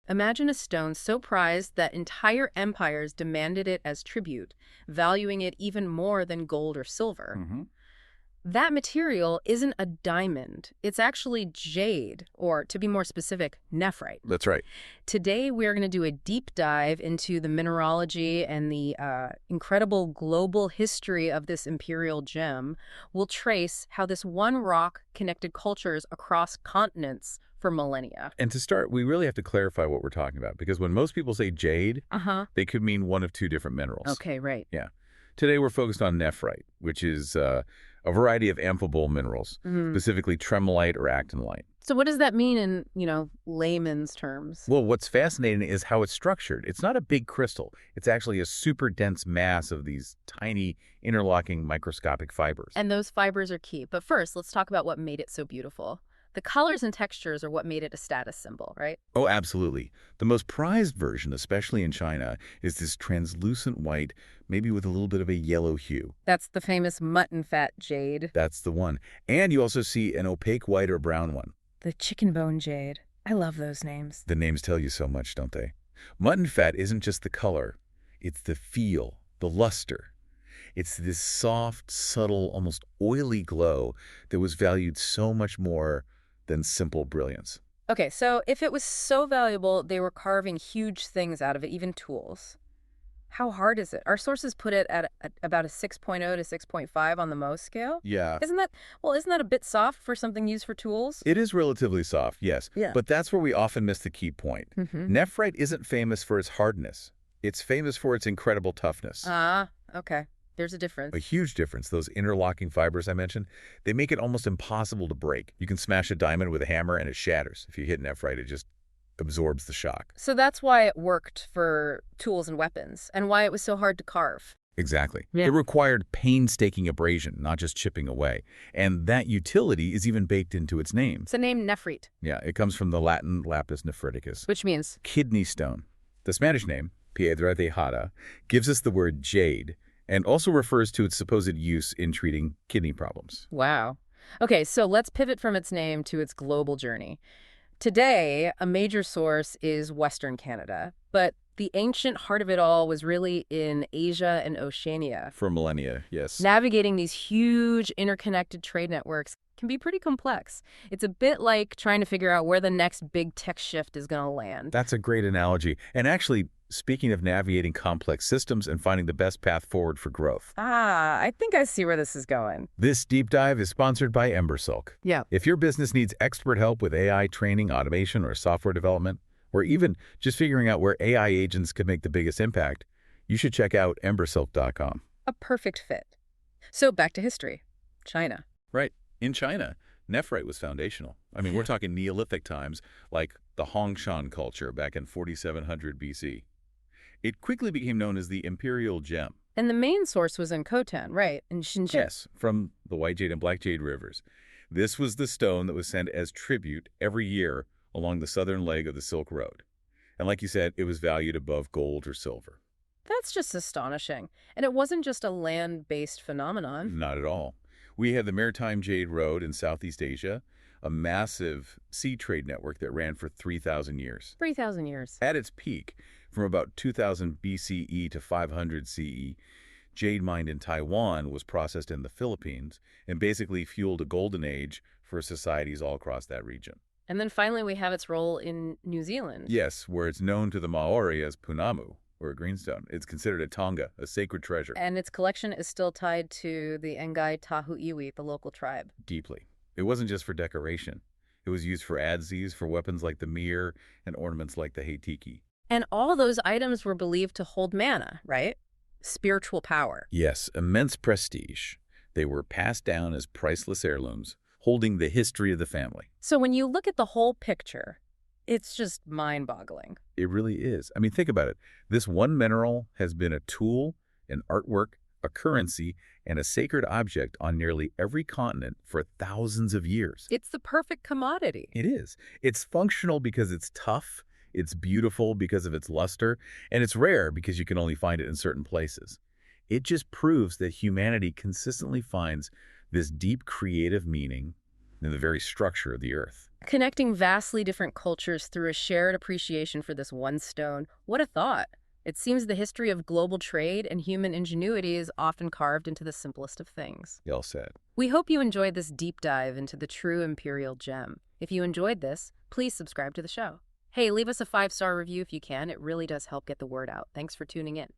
Imagine a stone so prized that entire empires demanded it as tribute, valuing it even more than gold or silver. Hmm. That material isn't a diamond. It's actually jade, or to be more specific, nephrite. That's right. Today, we're going to do a deep dive into the mineralogy and the incredible global history of this imperial gem. We'll trace how this one rock connected cultures across continents for millennia. And to start, we really have to clarify what we're talking about, because when most people say jade, Uh-huh. they could mean one of two different minerals. Okay, right. Yeah. Today, we're focused on nephrite, which is a variety of amphibole minerals, specifically tremolite or actinolite. So what does that mean in, layman's terms? Well, what's fascinating is how it's structured. It's not a big crystal. It's actually a super dense mass of these tiny interlocking microscopic fibers. And those fibers are key. But first, let's talk about what made it so beautiful. The colors and textures are what made it a status symbol, right? Oh, absolutely. The most prized version, especially in China, is this translucent white, maybe with a little bit of a yellow hue. That's the famous mutton-fat jade. That's the one. And you also see an opaque white or brown one. The chicken bone jade. I love those names. The names tell you so much, don't they? Mutton fat isn't just the color. It's the feel, the luster. It's this soft, subtle, almost oily glow that was valued so much more than simple brilliance. Okay, so if it was so valuable, they were carving huge things out of it, even tools. How hard is it? Our sources put it at about a 6.0 to 6.5 on the Mohs scale. Yeah. Isn't that a bit soft for something used for tools? It is relatively soft, yes. Yeah. But that's where we often miss the key point. Nephrite isn't famous for its hardness. It's famous for its incredible toughness. Ah, okay. There's a difference. A huge difference. Those interlocking fibers I mentioned, they make it almost impossible to break. You can smash a diamond with a hammer and it shatters. If you hit nephrite, it just absorbs the shock. So that's why it worked for tools and weapons, and why it was so hard to carve. Exactly. Yeah. It required painstaking abrasion, not just chipping away. And that utility is even baked into its name. It's the name Nephrite, Yeah, it comes from the Latin lapis nephriticus, which means kidney stone. The Spanish name, piedra de jade, gives us the word jade, and also refers to its supposed use in treating kidney problems. wow. Okay, so let's pivot from its name to its global journey. Today, a major source is Western Canada, but the ancient heart of it all was really in Asia and Oceania. For millennia, yes. Navigating these huge interconnected trade networks can be pretty complex. It's a bit like trying to figure out where the next big tech shift is going to land. That's a great analogy. And actually, speaking of navigating complex systems and finding the best path forward for growth. Ah, I think I see where this is going. This deep dive is sponsored by Embersilk. Yeah. If your business needs expert help with AI training, automation, or software development, or even just figuring out where AI agents could make the biggest impact, you should check out embersilk.com. A perfect fit. So back to history. China. Right. In China, nephrite was foundational. I mean, we're talking Neolithic times, like the Hongshan culture back in 4700 BC. It quickly became known as the Imperial gem. And the main source was in Khotan, right? In Xinjiang. Yes, from the White Jade and Black Jade rivers. This was the stone that was sent as tribute every year along the southern leg of the Silk Road. And like you said, it was valued above gold or silver. That's just astonishing. And it wasn't just a land-based phenomenon. Not at all. We had the Maritime Jade Road in Southeast Asia, a massive sea trade network that ran for 3,000 years. 3,000 years. At its peak, from about 2000 BCE to 500 CE, jade mined in Taiwan was processed in the Philippines and basically fueled a golden age for societies all across that region. And then finally we have its role in New Zealand. Yes, where it's known to the Maori as punamu, or a greenstone. It's considered a tonga, a sacred treasure. And its collection is still tied to the Ngai Tahu Iwi, the local tribe. Deeply. It wasn't just for decoration. It was used for adzes, for weapons like the mir, and ornaments like the heitiki. And all those items were believed to hold mana, right? Spiritual power. Yes, immense prestige. They were passed down as priceless heirlooms, holding the history of the family. So when you look at the whole picture, it's just mind-boggling. It really is. I mean, think about it. This one mineral has been a tool, an artwork, a currency, and a sacred object on nearly every continent for thousands of years. It's the perfect commodity. It is. It's functional because it's tough, it's beautiful because of its luster, and it's rare because you can only find it in certain places. It just proves that humanity consistently finds this deep creative meaning in the very structure of the Earth. Connecting vastly different cultures through a shared appreciation for this one stone. What a thought! It seems the history of global trade and human ingenuity is often carved into the simplest of things. Well said. We hope you enjoyed this deep dive into the true Imperial gem. If you enjoyed this, please subscribe to the show. Hey, leave us a 5-star review if you can. It really does help get the word out. Thanks for tuning in.